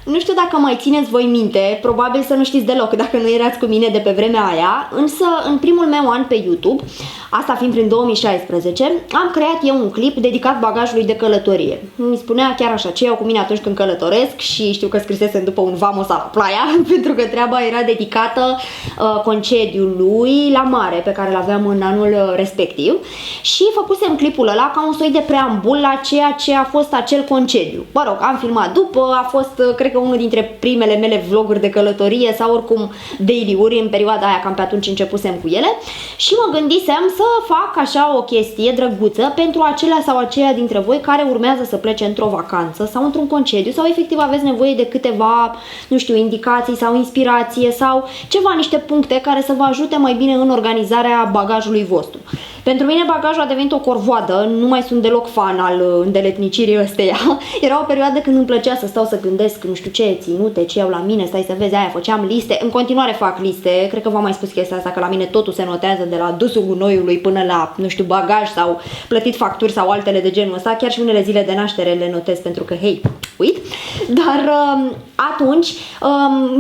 Nu știu dacă mai țineți voi minte, probabil să nu știți deloc dacă nu erați cu mine de pe vremea aia, însă în primul meu an pe YouTube, asta fiind prin 2016, am creat eu un clip dedicat bagajului de călătorie. Mi spunea chiar așa, ce iau cu mine atunci când călătoresc și știu că scrisesem după un vamos la playa, pentru că treaba era dedicată concediului la mare pe care îl aveam în anul respectiv și făcusem clipul ăla ca un soi de preambul la ceea ce a fost acel concediu. Mă rog, am filmat după, a fost, cred că unul dintre primele mele vloguri de călătorie sau oricum daily-uri în perioada aia, cam pe atunci începusem cu ele și mă gândisem să fac așa o chestie drăguță pentru acelea sau aceia dintre voi care urmează să plece într-o vacanță sau într-un concediu sau efectiv aveți nevoie de câteva, nu știu, indicații sau inspirație sau ceva, niște puncte care să vă ajute mai bine în organizarea bagajului vostru. Pentru mine bagajul a devenit o corvoadă, nu mai sunt deloc fan al îndeletnicirii ăsteia. Era o perioadă când îmi plăcea să stau să gândesc, nu știu ce ținute, ce iau la mine, stai să vezi, aia făceam liste, în continuare fac liste, cred că v-am mai spus chestia asta, că la mine totul se notează de la dusul gunoiului până la, nu știu, bagaj sau plătit facturi sau altele de genul ăsta, chiar și unele zile de naștere le notez pentru că, hei, uit, dar atunci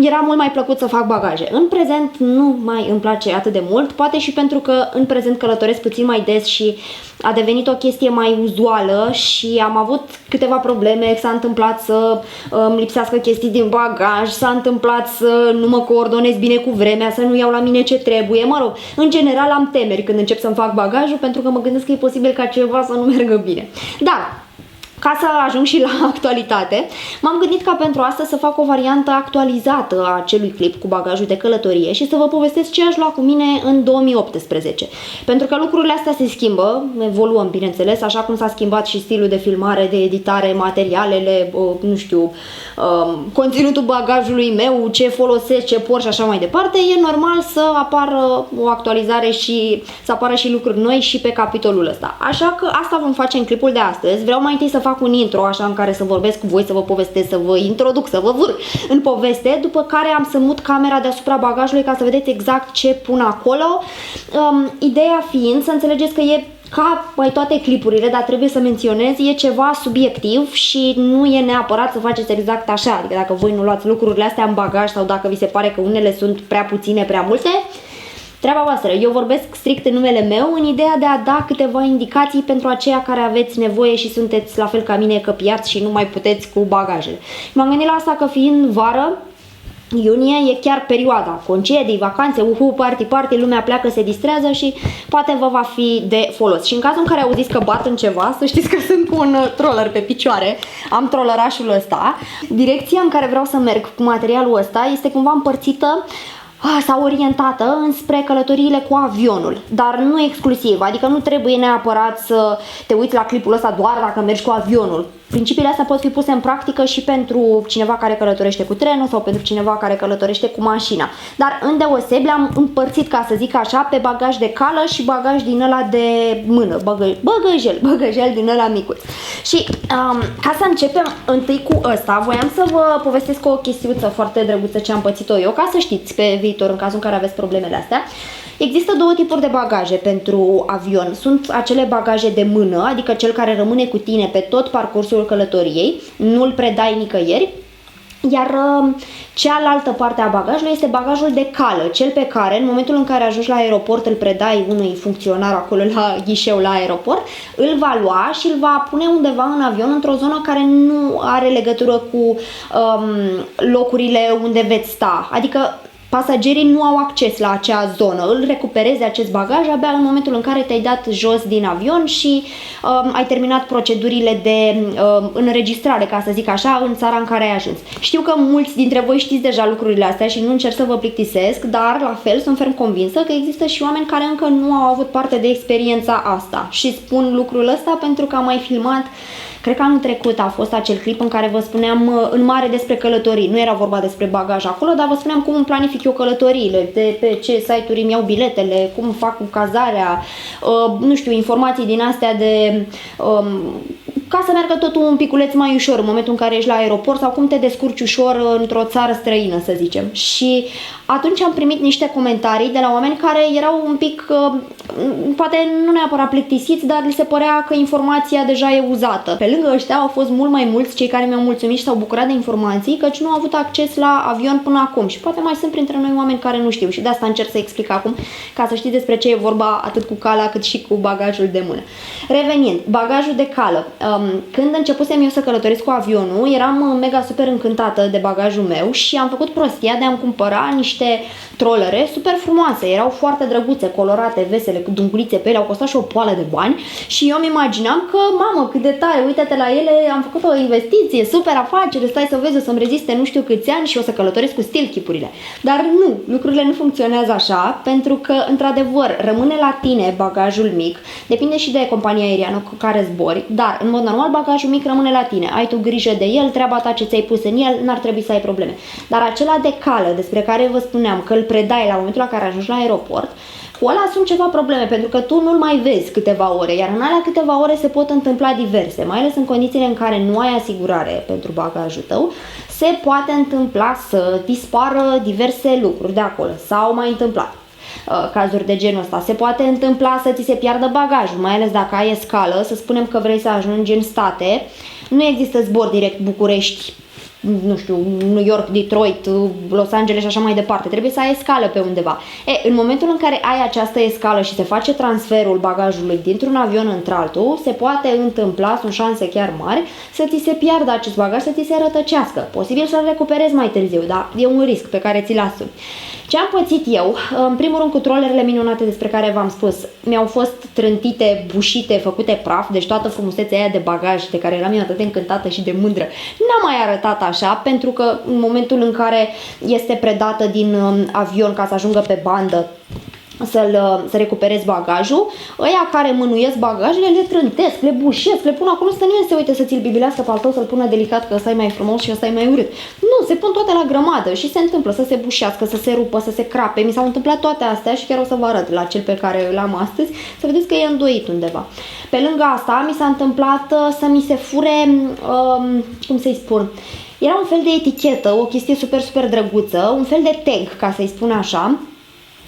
era mult mai plăcut să fac bagaje. În prezent nu mai îmi place atât de mult, poate și pentru că în prezent călătoresc puțin mai des și a devenit o chestie mai uzuală și am avut câteva probleme, s-a întâmplat să îmi lipsească chestii din bagaj, s-a întâmplat să nu mă coordonez bine cu vremea, să nu iau la mine ce trebuie, mă rog, în general am temeri când încep să-mi fac bagajul pentru că mă gândesc că e posibil ca ceva să nu meargă bine. Dar ca să ajung și la actualitate, m-am gândit ca pentru asta să fac o variantă actualizată a acelui clip cu bagajul de călătorie și să vă povestesc ce aș lua cu mine în 2018. Pentru că lucrurile astea se schimbă, evoluăm bineînțeles, așa cum s-a schimbat și stilul de filmare, de editare, materialele, nu știu, conținutul bagajului meu, ce folosesc, ce por și așa mai departe, e normal să apară o actualizare și să apară și lucruri noi și pe capitolul ăsta. Așa că asta vom face în clipul de astăzi. Vreau mai întâi să fac un intro, așa, în care să vorbesc cu voi, să vă povestesc, să vă introduc, să vă vâr în poveste, după care am să mut camera deasupra bagajului ca să vedeți exact ce pun acolo. Ideea fiind să înțelegeți că e ca mai toate clipurile, dar trebuie să menționez, e ceva subiectiv și nu e neapărat să faceți exact așa, adică dacă voi nu luați lucrurile astea în bagaj sau dacă vi se pare că unele sunt prea puține, prea multe, treaba voastră. Eu vorbesc strict în numele meu în ideea de a da câteva indicații pentru aceia care aveți nevoie și sunteți la fel ca mine căpiați și nu mai puteți cu bagajele. M-am gândit la asta că fiind vară, iunie e chiar perioada, concedii, vacanțe, party, lumea pleacă, se distrează și poate vă va fi de folos. Și în cazul în care auziți că bat în ceva, să știți că sunt cu un troller pe picioare, am trollerașul ăsta. Direcția în care vreau să merg cu materialul ăsta este cumva împărțită sau orientată înspre călătoriile cu avionul, dar nu exclusiv, adică nu trebuie neapărat să te uiți la clipul ăsta doar dacă mergi cu avionul. Principiile astea pot fi puse în practică și pentru cineva care călătorește cu trenul sau pentru cineva care călătorește cu mașina. Dar îndeosebi am împărțit, ca să zic așa, pe bagaj de cală și bagaj din ăla de mână, băgăjel din ăla micuț. Și ca să începem întâi cu ăsta, voiam să vă povestesc o chestiuță foarte drăguță ce am pățit-o eu, ca să știți pe viitor în cazul în care aveți problemele astea. Există două tipuri de bagaje pentru avion. Sunt acele bagaje de mână, adică cel care rămâne cu tine pe tot parcursul călătoriei, nu-l predai nicăieri, iar cealaltă parte a bagajului este bagajul de cală, cel pe care în momentul în care ajungi la aeroport îl predai unui funcționar acolo la ghișeu la aeroport, îl va lua și îl va pune undeva în avion într-o zonă care nu are legătură cu locurile unde veți sta, adică pasagerii nu au acces la acea zonă, îl recuperezi acest bagaj abia în momentul în care te-ai dat jos din avion și ai terminat procedurile de înregistrare, ca să zic așa, în țara în care ai ajuns. Știu că mulți dintre voi știți deja lucrurile astea și nu încerc să vă plictisesc, dar la fel sunt ferm convinsă că există și oameni care încă nu au avut parte de experiența asta și spun lucrul ăsta pentru că am mai filmat. Cred că anul trecut a fost acel clip în care vă spuneam în mare despre călătorii. Nu era vorba despre bagaj acolo, dar vă spuneam cum îmi planific eu călătoriile, de pe ce site-uri îmi iau biletele, cum fac cu cazarea, nu știu, informații din astea de ca să meargă totul un piculeț mai ușor în momentul în care ești la aeroport sau cum te descurci ușor într-o țară străină, să zicem. Și atunci am primit niște comentarii de la oameni care erau un pic poate nu neapărat plictisiți, dar li se părea că informația deja e uzată. Pe lângă ăștia au fost mult mai mulți cei care mi-au mulțumit și s-au bucurat de informații, căci nu au avut acces la avion până acum și poate mai sunt printre noi oameni care nu știu și de asta încerc să explic acum, ca să știți despre ce e vorba atât cu calea cât și cu bagajul de mână. Revenind, bagajul de cală. Când începusem eu să călătoresc cu avionul, eram mega super încântată de bagajul meu și am făcut prostia de a-mi cumpăra niște trollere super frumoase, erau foarte drăguțe, colorate, vesele, cu dungulițe pe ele, au costat și o poală de bani și eu îmi imaginam că, mamă, cât de tare, uite-te la ele, am făcut o investiție, super afacere, stai să vezi, o să-mi reziste nu știu câți ani și o să călătoresc cu stil chipurile. Dar nu, lucrurile nu funcționează așa, pentru că, într-adevăr, rămâne la tine bagajul mic, depinde și de compania aeriană cu care zbori, dar, în mod normal, bagajul mic rămâne la tine, ai tu grijă de el, treaba ta ce ți-ai pus în el, n-ar trebui să ai probleme. Dar acela de cală, despre care vă spuneam, că îl predai la momentul la care ajungi la aeroport, cu ăla sunt ceva probleme, pentru că tu nu-l mai vezi câteva ore, iar în alea câteva ore se pot întâmpla diverse, mai ales în condițiile în care nu ai asigurare pentru bagajul tău, se poate întâmpla să dispară diverse lucruri de acolo, s-au mai întâmplat cazuri de genul ăsta. Se poate întâmpla să ți se piardă bagajul, mai ales dacă ai escală, să spunem că vrei să ajungi în state, nu există zbor direct București, nu știu, New York, Detroit, Los Angeles și așa mai departe. Trebuie să ai escală pe undeva. În momentul în care ai această escală și se face transferul bagajului dintr-un avion într-altul, se poate întâmpla, sunt șanse chiar mari, să ți se piardă acest bagaj, să ți se rătăcească. Posibil să-l recuperezi mai târziu, dar e un risc pe care ți-l asumi. Ce am pățit eu, în primul rând cu trollerele minunate despre care v-am spus, mi-au fost trântite, bușite, făcute praf, deci toată frumusețea aia de bagaj de care eram eu atât de încântată și de mândră, n-a mai arătat așa, pentru că în momentul în care este predată din avion ca să ajungă pe bandă, să recuperezi bagajul, ăia care mânuiesc bagajele le trântesc, le bușesc, le pun acolo, să nimeni se uite să ți-l bibilească pe al tău, să-l pună delicat că ăsta e mai frumos și ăsta e mai urât. Nu, se pun toate la grămadă și se întâmplă să se bușească, să se rupă, să se crape. Mi s-au întâmplat toate astea și chiar o să vă arăt la cel pe care l-am astăzi, să vedeți că e îndoit undeva. Pe lângă asta mi s-a întâmplat să mi se fure, cum să-i spun, era un fel de etichetă, o chestie super, super drăguță, un fel de tag, ca să-i spun așa,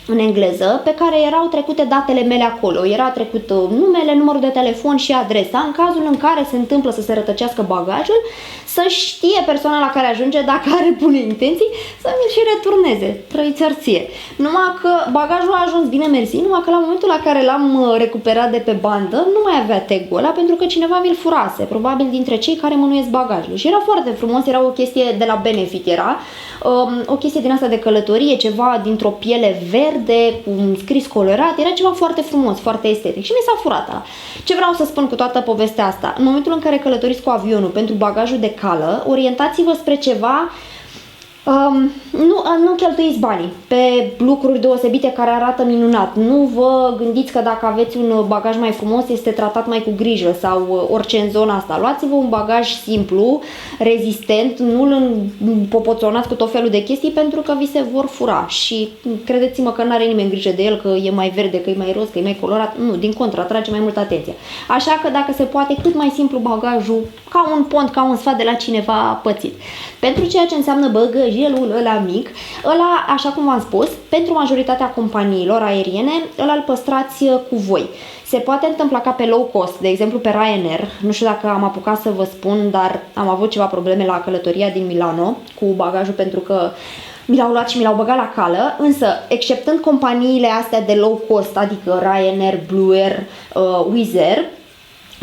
în engleză, pe care erau trecute datele mele acolo. Era trecut numele, numărul de telefon și adresa, în cazul în care se întâmplă să se rătăcească bagajul, să știe persoana la care ajunge, dacă are bune intenții, să mi-l și returneze, trăiți arție. Numai că bagajul a ajuns bine mersi, numai că la momentul la care l-am recuperat de pe bandă, nu mai avea tag-ul ăla, pentru că cineva mi-l furase, probabil dintre cei care mânuiesc bagajul. Și era foarte frumos, era o chestie de la Benefit, era o chestie din asta de călătorie, ceva dintr-o piele verde, cu un scris colorat, era ceva foarte frumos, foarte estetic și mi s-a furat ăla. Ce vreau să spun cu toată povestea asta? În momentul în care călătoriți cu avionul pentru bagajul de cală, orientați-vă spre ceva, nu cheltuiți banii pe lucruri deosebite care arată minunat. Nu vă gândiți că dacă aveți un bagaj mai frumos este tratat mai cu grijă sau orice în zona asta. Luați-vă un bagaj simplu, rezistent, nu-l popoțonați cu tot felul de chestii pentru că vi se vor fura și credeți-mă că nu are nimeni grijă de el, că e mai verde, că e mai roz, că e mai colorat. Nu, din contră, atrage mai multă atenție. Așa că dacă se poate, cât mai simplu bagajul, ca un pont, ca un sfat de la cineva pățit. Pentru ceea ce înseamnă băgăjelul ăla mic, ăla, așa cum v-am spus, pentru majoritatea companiilor aeriene, îl păstrați cu voi. Se poate întâmpla ca pe low cost, de exemplu pe Ryanair, nu știu dacă am apucat să vă spun, dar am avut ceva probleme la călătoria din Milano cu bagajul pentru că mi l-au luat și mi l-au băgat la cală, însă, exceptând companiile astea de low cost, adică Ryanair, Blue Air, Wizz Air,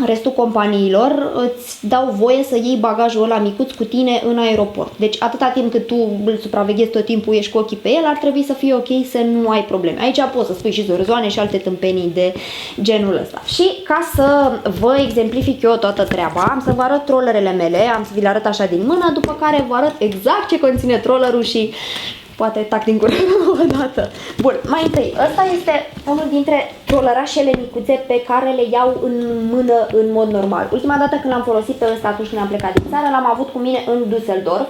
restul companiilor îți dau voie să iei bagajul ăla micuț cu tine în aeroport. Deci atâta timp cât tu îl supraveghezi tot timpul, ești cu ochii pe el, ar trebui să fie ok, să nu ai probleme. Aici poți să spui și zorzoane și alte tâmpenii de genul ăsta. Și ca să vă exemplific eu toată treaba, am să vă arăt trollerele mele, am să vi le arăt așa din mână, după care vă arăt exact ce conține trollerul și poate tac din gură o dată. Bun, mai întâi, ăsta este unul dintre trollerașele micuțe pe care le iau în mână în mod normal. Ultima dată când l-am folosit pe ăsta, atunci când am plecat din țară, l-am avut cu mine în Düsseldorf,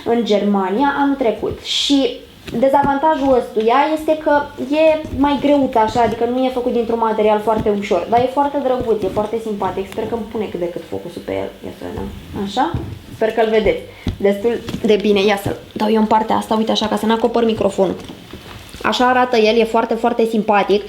în Germania, anul trecut. Și dezavantajul ăstuia este că e mai greuț așa, adică nu e făcut dintr-un material foarte ușor, dar e foarte drăguț, e foarte simpatic. Sper că îmi pune cât de cât focusul pe el. Ia să vedem. Așa? Sper că-l vedeți destul de bine. Ia să-l dau eu în partea asta, uite așa, ca să n-acopăr microfonul. așa arată el, e foarte, foarte simpatic.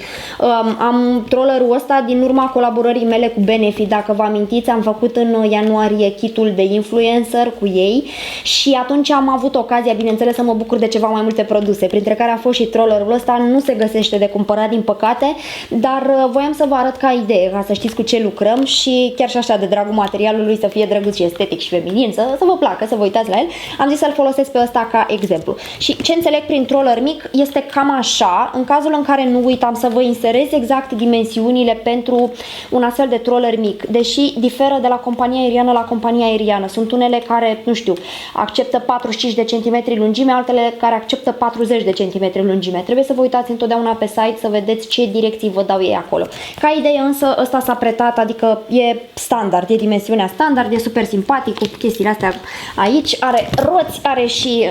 Am trollerul ăsta din urma colaborării mele cu Benefit, dacă vă amintiți, am făcut în ianuarie kitul de influencer cu ei și atunci am avut ocazia, bineînțeles, să mă bucur de ceva mai multe produse, printre care a fost și trollerul ăsta. Nu se găsește de cumpărat, din păcate, dar voiam să vă arăt ca idee, ca să știți cu ce lucrăm și chiar și așa, de dragul materialului, să fie drăguț și estetic și feminin, să vă placă, să vă uitați la el, am zis să-l folosesc pe ăsta ca exemplu. Și ce înțeleg prin troller mic este cam așa, în cazul în care nu uitam să vă inserez exact dimensiunile pentru un astfel de troller mic, deși diferă de la compania aeriană la compania aeriană. Sunt unele care, nu știu, acceptă 45 de centimetri lungime, altele care acceptă 40 de centimetri lungime. Trebuie să vă uitați întotdeauna pe site să vedeți ce direcții vă dau ei acolo. Ca idee însă, ăsta s-a pretat, adică e standard, e dimensiunea standard, e super simpatic cu chestiile astea aici, are roți, are și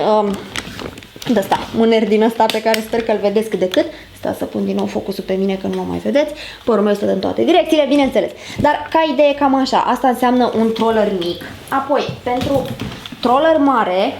de asta, mâner din ăsta pe care sper că îl vedeți cât de cât. Stai să pun din nou focusul pe mine că nu mă mai vedeți. Părul meu stă în toate direcțiile, bineînțeles. Dar ca idee cam așa, asta înseamnă un troller mic. Apoi, pentru troller mare,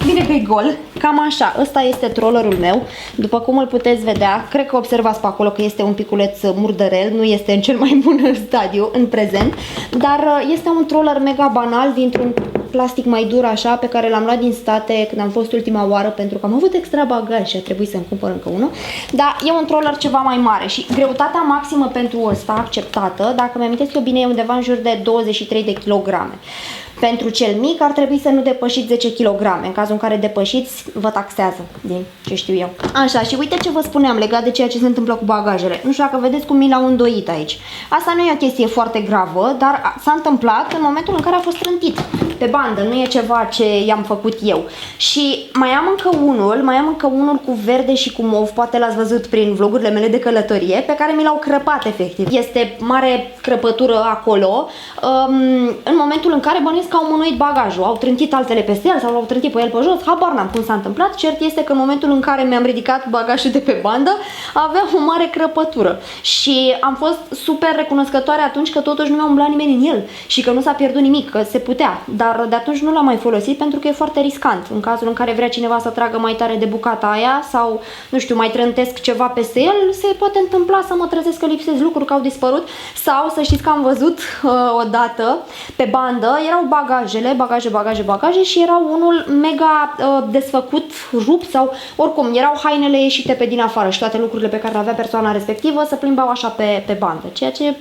bine că e gol, cam așa, ăsta este trollerul meu, după cum îl puteți vedea, cred că observați pe acolo că este un piculeț murdărel, nu este în cel mai bun stadiu în prezent, dar este un troller mega banal dintr-un plastic mai dur așa, pe care l-am luat din state când am fost ultima oară, pentru că am avut extra bagaj și a trebuit să-mi cumpăr încă unul, dar e un troller ceva mai mare și greutatea maximă pentru ăsta acceptată, dacă mi-amintesc eu bine, e undeva în jur de 23 de kilograme. Pentru cel mic ar trebui să nu depășiți 10 kg. În cazul în care depășiți, vă taxează, din ce știu eu. Așa, și uite ce vă spuneam legat de ceea ce se întâmplă cu bagajele. Nu știu dacă vedeți cum mi l-au îndoit aici. Asta nu e o chestie foarte gravă, dar s-a întâmplat în momentul în care a fost trântit pe bandă. Nu e ceva ce i-am făcut eu. Și mai am încă unul cu verde și cu mov, poate l-ați văzut prin vlogurile mele de călătorie, pe care mi l-au crăpat efectiv. Este mare crăpătură acolo. În momentul în care bănuiesc că au mânuit bagajul, au trântit altele peste el sau l-au trântit pe el pe jos, habar n-am cum s-a întâmplat. Cert este că în momentul în care mi-am ridicat bagajul de pe bandă, avea o mare crăpătură și am fost super recunoscătoare atunci că totuși nu mi-a umblat nimeni în el și că nu s-a pierdut nimic, că se putea, dar de atunci nu l-am mai folosit pentru că e foarte riscant. În cazul în care vrea cineva să tragă mai tare de bucata aia sau, nu știu, mai trântesc ceva peste el, se poate întâmpla să mă trezesc că lipsesc lucruri, că au dispărut, sau să știți că am văzut odată pe bandă, erau bagaje și era unul mega desfăcut, rupt sau oricum erau hainele ieșite pe din afară și toate lucrurile pe care le avea persoana respectivă să plimbau așa pe bandă, ceea ce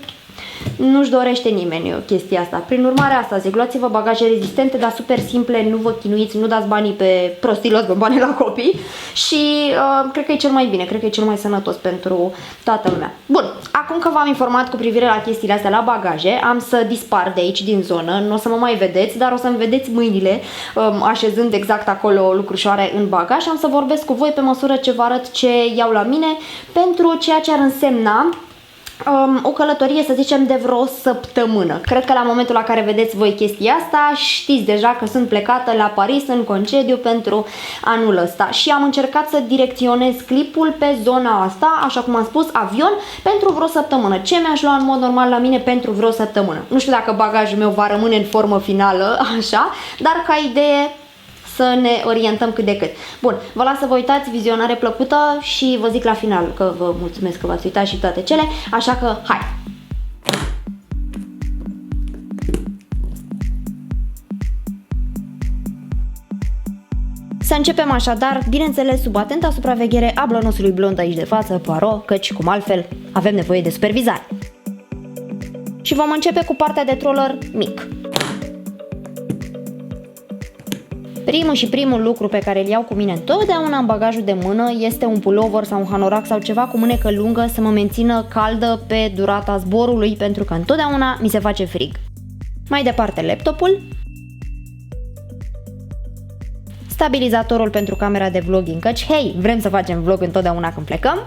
nu-și dorește nimeni chestia asta. Prin urmare asta zic, luați-vă bagaje rezistente, dar super simple, nu vă chinuiți, nu dați banii pe prostii, luați bani la copii și cred că e cel mai bine, cred că e cel mai sănătos pentru toată lumea. Bun, acum că v-am informat cu privire la chestiile astea la bagaje, am să dispar de aici din zonă, nu o să mă mai vedeți, dar o să-mi vedeți mâinile așezând exact acolo lucrușoare în bagaj și am să vorbesc cu voi pe măsură ce vă arăt ce iau la mine pentru ceea ce ar însemna o călătorie, să zicem, de vreo săptămână. Cred că la momentul la care vedeți voi chestia asta, știți deja că sunt plecată la Paris în concediu pentru anul ăsta și am încercat să direcționez clipul pe zona asta, așa cum am spus, avion, pentru vreo săptămână. Ce mi-aș lua în mod normal la mine pentru vreo săptămână? Nu știu dacă bagajul meu va rămâne în formă finală, așa, dar ca idee să ne orientăm cât de cât. Bun, vă las să vă uitați, vizionare plăcută și vă zic la final că vă mulțumesc că v-ați uitat și toate cele, așa că hai! Să începem așadar, bineînțeles, sub atenta supraveghere a blănosului blond aici de față, Poirot, căci, cum altfel, avem nevoie de supervizare. Și vom începe cu partea de troller mic. Primul lucru pe care îl iau cu mine întotdeauna în bagajul de mână este un pullover sau un hanorac sau ceva cu mânecă lungă să mă mențină caldă pe durata zborului, pentru că întotdeauna mi se face frig. Mai departe, laptopul, stabilizatorul pentru camera de vlogging, căci, hei, vrem să facem vlog întotdeauna când plecăm.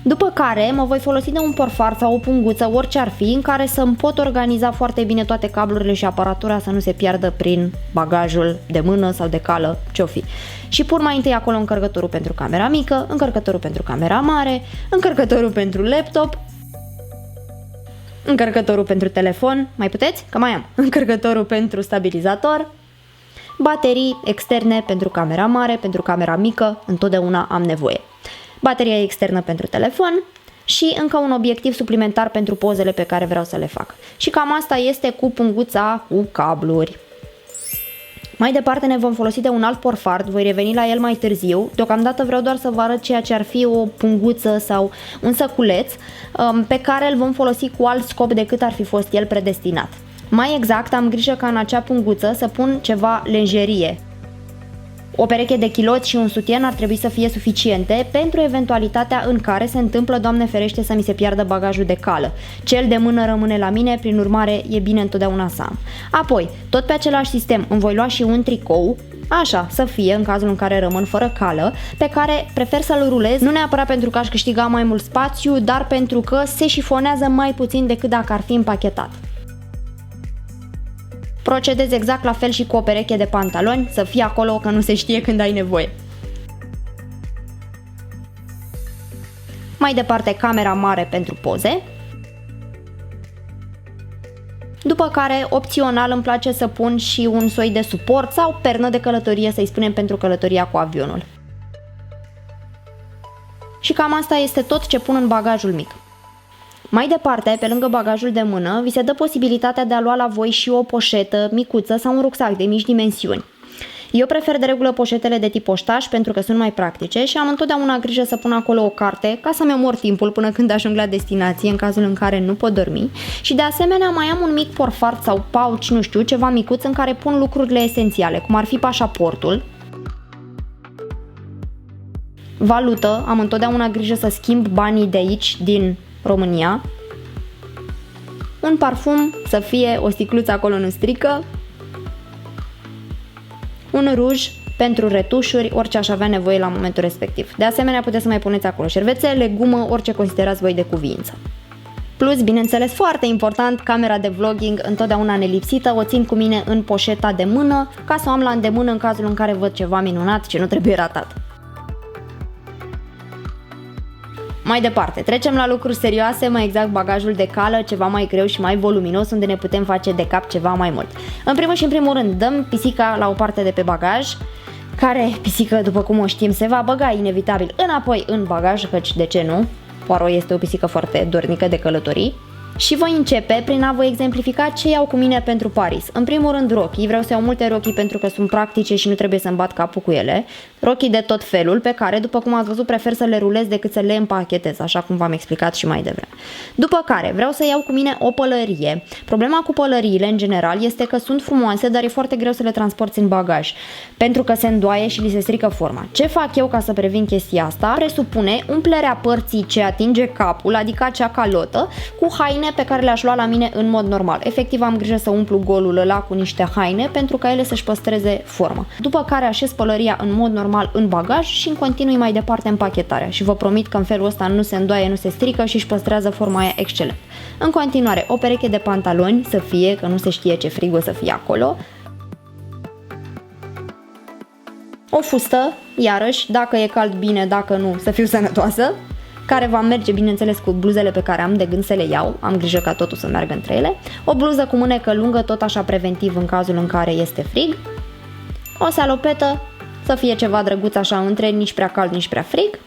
După care mă voi folosi de un porfar sau o punguță, orice ar fi, în care să-mi pot organiza foarte bine toate cablurile și aparatura să nu se piardă prin bagajul de mână sau de cală, ce-o fi. Și pun mai întâi acolo încărcătorul pentru camera mică, încărcătorul pentru camera mare, încărcătorul pentru laptop, încărcătorul pentru telefon, mai puteți? Că mai am, încărcătorul pentru stabilizator, Baterii externe pentru camera mare, pentru camera mică, întotdeauna am nevoie. Bateria externă pentru telefon și încă un obiectiv suplimentar pentru pozele pe care vreau să le fac. Și cam asta este cu punguța cu cabluri. Mai departe ne vom folosi de un alt porfard, voi reveni la el mai târziu. Deocamdată vreau doar să vă arăt ceea ce ar fi o punguță sau un săculeț pe care îl vom folosi cu alt scop decât ar fi fost el predestinat. Mai exact, am grijă ca în acea punguță să pun ceva lenjerie. O pereche de chiloți și un sutien ar trebui să fie suficiente pentru eventualitatea în care se întâmplă, Doamne ferește, să mi se piardă bagajul de cală. Cel de mână rămâne la mine, prin urmare e bine întotdeauna să am. Apoi, tot pe același sistem, îmi voi lua și un tricou, așa să fie în cazul în care rămân fără cală, pe care prefer să-l rulez, nu neapărat pentru că aș câștiga mai mult spațiu, dar pentru că se șifonează mai puțin decât dacă ar fi împachetat. Procedez exact la fel și cu o pereche de pantaloni, să fie acolo că nu se știe când ai nevoie. Mai departe, camera mare pentru poze. După care, opțional, îmi place să pun și un soi de suport sau pernă de călătorie, să-i spunem, pentru călătoria cu avionul. Și cam asta este tot ce pun în bagajul mic. Mai departe, pe lângă bagajul de mână, vi se dă posibilitatea de a lua la voi și o poșetă micuță sau un rucsac de mici dimensiuni. Eu prefer de regulă poșetele de tip oștaș pentru că sunt mai practice și am întotdeauna grijă să pun acolo o carte ca să-mi omor timpul până când ajung la destinație în cazul în care nu pot dormi și de asemenea mai am un mic porfart sau pouch, nu știu, ceva micuț în care pun lucrurile esențiale, cum ar fi pașaportul, valută, am întotdeauna grijă să schimb banii de aici, din România, un parfum, să fie o sticluță acolo nu strică, un ruj pentru retușuri, orice aș avea nevoie la momentul respectiv. De asemenea, puteți să mai puneți acolo șervețele, gumă, orice considerați voi de cuviință. Plus, bineînțeles, foarte important, camera de vlogging, întotdeauna nelipsită, o țin cu mine în poșeta de mână, ca să o am la îndemână în cazul în care văd ceva minunat ce nu trebuie ratat. Mai departe, trecem la lucruri serioase, mai exact bagajul de cală, ceva mai greu și mai voluminos, unde ne putem face de cap ceva mai mult. În primul și în primul rând, dăm pisica la o parte de pe bagaj, care, pisică, după cum o știm, se va băga inevitabil înapoi în bagaj, căci de ce nu? Poirot este o pisică foarte dornică de călătorii. Și voi începe prin a vă exemplifica ce iau cu mine pentru Paris. În primul rând rochii, vreau să iau multe rochii pentru că sunt practice și nu trebuie să-mi bat capul cu ele. Rochii de tot felul pe care, după cum ați văzut, prefer să le rulez decât să le împachetez, așa cum v-am explicat și mai devreme. După care vreau să iau cu mine o pălărie. Problema cu pălăriile, în general, este că sunt frumoase, dar e foarte greu să le transporti în bagaj, pentru că se îndoaie și li se strică forma. Ce fac eu ca să previn chestia asta? Presupune umplerea părții ce atinge capul, adică acea calotă, cu haine pe care le-aș lua la mine în mod normal. Efectiv am grijă să umplu golul ăla cu niște haine pentru ca ele să-și păstreze forma. După care așez pălăria în mod normal în bagaj și îmi continui mai departe împachetarea și vă promit că în felul ăsta nu se îndoaie, nu se strică și își păstrează forma aia excelent. În continuare, o pereche de pantaloni, să fie, că nu se știe ce frig o să fie acolo. O fustă, iarăși, dacă e cald bine, dacă nu, să fiu sănătoasă, care va merge, bineînțeles, cu bluzele pe care am de gând să le iau, am grijă ca totul să meargă între ele, o bluză cu mânecă lungă, tot așa preventiv în cazul în care este frig, o salopetă, să fie ceva drăguț așa între, nici prea cald, nici prea frig,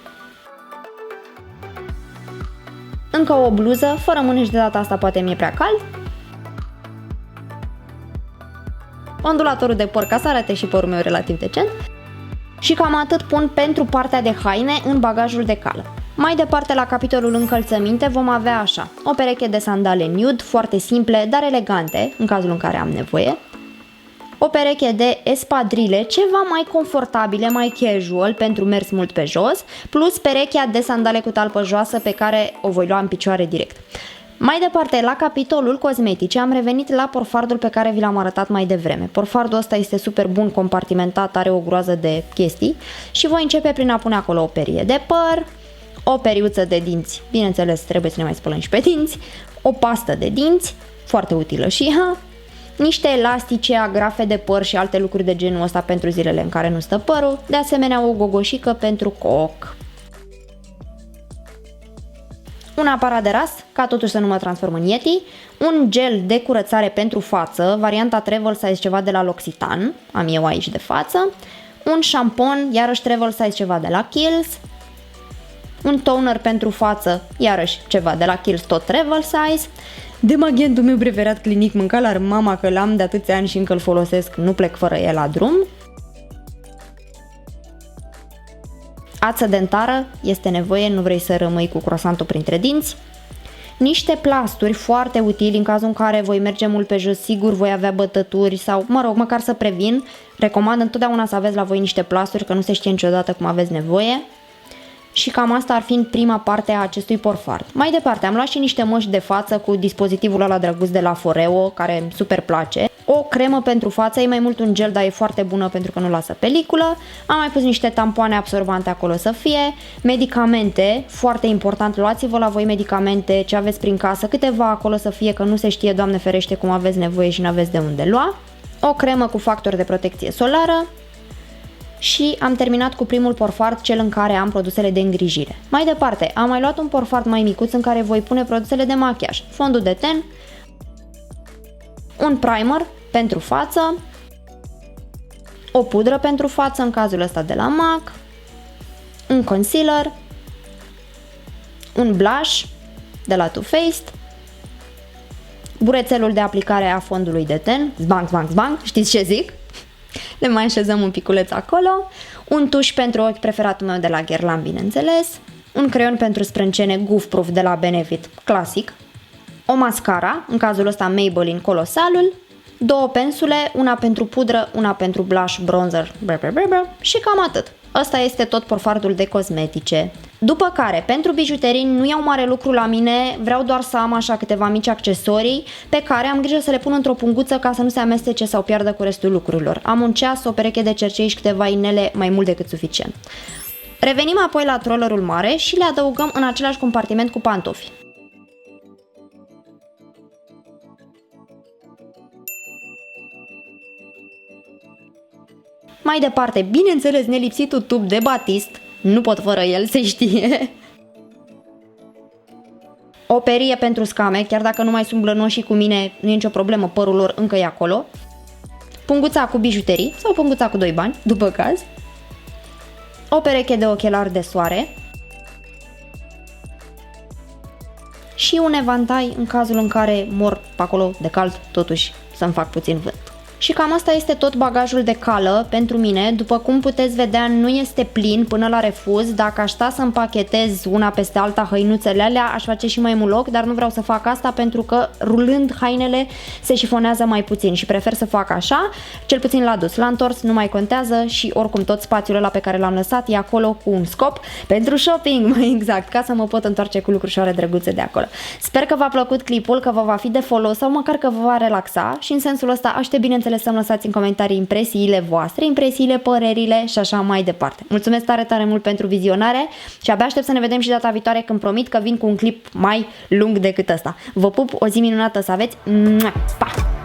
încă o bluză, fără mâneci de data asta poate mi-e prea cald, ondulatorul de păr ca să arate și părul meu relativ decent și cam atât pun pentru partea de haine în bagajul de cală. Mai departe, la capitolul încălțăminte, vom avea așa, o pereche de sandale nude, foarte simple, dar elegante, în cazul în care am nevoie, o pereche de espadrile, ceva mai confortabile, mai casual, pentru mers mult pe jos, plus perechea de sandale cu talpă joasă pe care o voi lua în picioare direct. Mai departe, la capitolul cosmetice, am revenit la porfardul pe care vi l-am arătat mai devreme. Porfardul ăsta este super bun compartimentat, are o groază de chestii și voi începe prin a pune acolo o perie de păr, o periuță de dinți, bineînțeles trebuie să ne mai spălăm și pe dinți, o pastă de dinți, foarte utilă și ea, niște elastice, agrafe de păr și alte lucruri de genul ăsta pentru zilele în care nu stă părul, de asemenea o gogoșică pentru coc. un aparat de ras, ca totuși să nu mă transform în Yeti, un gel de curățare pentru față, varianta Travel Size ceva de la L'Occitane, am eu aici de față, un șampon, iarăși Travel Size ceva de la Kiehl's, un toner pentru față, iarăși ceva de la Kiehl's, tot Travel Size, demachiantul meu preferat Clinique, mânca la mama că l-am de atâția ani și încă îl folosesc, nu plec fără el la drum. Ață dentară, este nevoie, nu vrei să rămâi cu croasantul printre dinți. Niște plasturi foarte utili în cazul în care voi merge mult pe jos, sigur voi avea bătături sau, mă rog, măcar să previn. Recomand întotdeauna să aveți la voi niște plasturi, că nu se știe niciodată cum aveți nevoie. Și cam asta ar fi în prima parte a acestui porfart. Mai departe, am luat și niște măști de față cu dispozitivul ăla drăguț de la Foreo, care îmi super place. O cremă pentru față, e mai mult un gel, dar e foarte bună pentru că nu lasă peliculă. Am mai pus niște tampoane absorbante acolo să fie. Medicamente, foarte important, luați-vă la voi medicamente, ce aveți prin casă, câteva acolo să fie, că nu se știe, Doamne ferește, cum aveți nevoie și nu aveți de unde lua. O cremă cu factor de protecție solară. Și am terminat cu primul porfart, cel în care am produsele de îngrijire. Mai departe, am mai luat un porfart mai micuț în care voi pune produsele de machiaj, fondul de ten, un primer pentru față, o pudră pentru față, în cazul ăsta de la MAC, un concealer, un blush de la Too Faced, burețelul de aplicare a fondului de ten, zbang, zbang, zbang, știți ce zic? Le mai așezăm un piculeț acolo, un tuș pentru ochi preferatul meu de la Guerlain, bineînțeles, un creion pentru sprâncene Goof Proof de la Benefit, clasic, o mascara, în cazul ăsta Maybelline Colosalul, două pensule, una pentru pudră, una pentru blush, bronzer, și cam atât. Ăsta este tot porfartul de cosmetice. După care, pentru bijuterii nu iau mare lucru la mine, vreau doar să am așa câteva mici accesorii pe care am grijă să le pun într-o punguță ca să nu se amestece sau piardă cu restul lucrurilor. Am un ceas, o pereche de cercei și câteva inele, mai mult decât suficient. Revenim apoi la trollerul mare și le adăugăm în același compartiment cu pantofi. Mai departe, bineînțeles, nelipsitul tub de Batist, nu pot fără el, se știe. O perie pentru scame, chiar dacă nu mai sunt blănoși cu mine, nu e nicio problemă, părul lor încă e acolo. Punguța cu bijuterii sau punguța cu 2 bani, după caz. O pereche de ochelari de soare. Și un evantai în cazul în care mor pe acolo de cald, totuși să-mi fac puțin vânt. Și cam asta este tot bagajul de cală pentru mine. După cum puteți vedea, nu este plin până la refuz. Dacă aș sta să împachetez una peste alta hăinuțele alea, aș face și mai mult loc, dar nu vreau să fac asta pentru că rulând hainele se șifonează mai puțin și prefer să fac așa, cel puțin la dus. La întors nu mai contează și oricum tot spațiul ăla pe care l-am lăsat e acolo cu un scop pentru shopping, mai exact, ca să mă pot întoarce cu lucrușoare drăguțe de acolo. Sper că v-a plăcut clipul, că vă va fi de folos sau măcar că vă va relaxa și în sensul ăsta aștept bineînțeles să-mi lăsați în comentarii impresiile voastre, impresiile, părerile și așa mai departe. Mulțumesc tare, tare mult pentru vizionare și abia aștept să ne vedem și data viitoare când promit că vin cu un clip mai lung decât ăsta. Vă pup, o zi minunată să aveți! Pa!